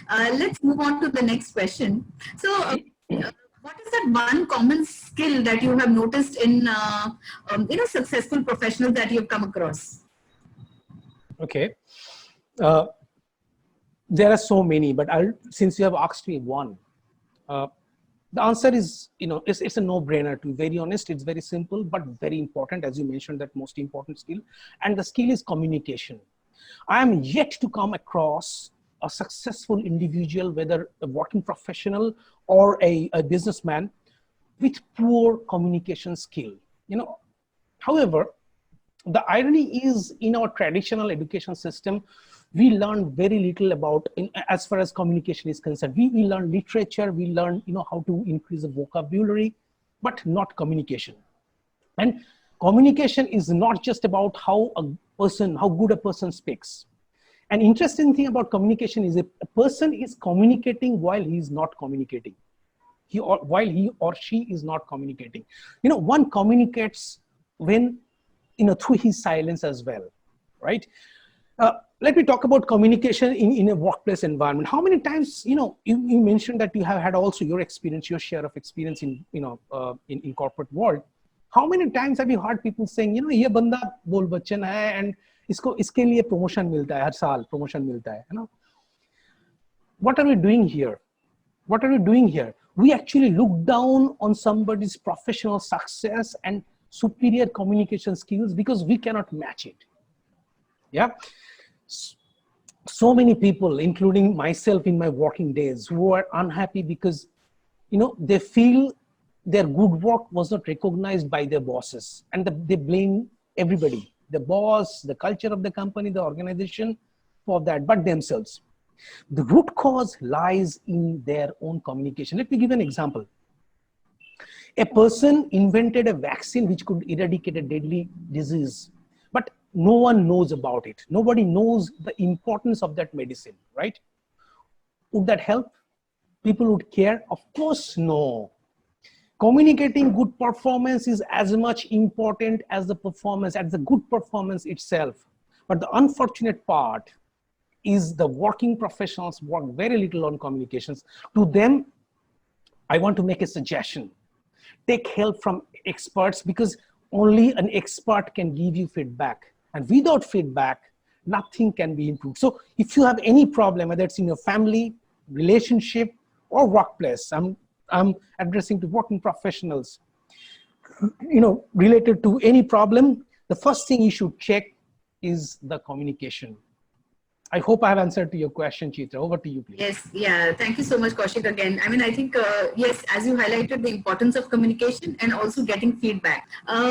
Let's move on to the next question. So, what is that one common skill that you have noticed in successful professionals that you've come across? Okay. There are so many, but since you have asked me one, the answer is, it's a no-brainer. To be very honest, it's very simple, but very important, as you mentioned, that most important skill. And the skill is communication. I am yet to come across a successful individual, whether a working professional or a businessman, with poor communication skill. However, the irony is, in our traditional education system, we learn very little about, as far as communication is concerned. We learn literature, we learn how to increase the vocabulary, but not communication. And communication is not just about how good a person speaks. An interesting thing about communication is, if a person is communicating while he is not communicating, while he or she is not communicating. One communicates when, through his silence as well, right? Let me talk about communication in a workplace environment. How many times, you mentioned that you have had also your share of experience in corporate world. How many times have you heard people saying, ये बंदा बोल बच्चन है and इसके लिए promotion मिलता है, हर साल promotion मिलता है, What are we doing here? What are we doing here? We actually look down on somebody's professional success and superior communication skills because we cannot match it. Yeah. So many people, including myself in my working days, who are unhappy because, they feel their good work was not recognized by their bosses, and they blame everybody, the boss, the culture of the company, the organization, for that, but themselves. The root cause lies in their own communication. Let me give an example. A person invented a vaccine which could eradicate a deadly disease, but no one knows about it. Nobody knows the importance of that medicine, right? Would that help? People would care? Of course, no. Communicating good performance is as much important as the good performance itself. But the unfortunate part is the working professionals work very little on communications. To them, I want to make a suggestion. Take help from experts, because only an expert can give you feedback. And without feedback, nothing can be improved. So if you have any problem, whether it's in your family, relationship, or workplace, I'm addressing to working professionals, related to any problem, the first thing you should check is the communication. I hope I have answered to your question, Chitra. Over to you, please. Yes, yeah. Thank you so much, Kaushik, again. I mean, I think, yes, as you highlighted the importance of communication and also getting feedback.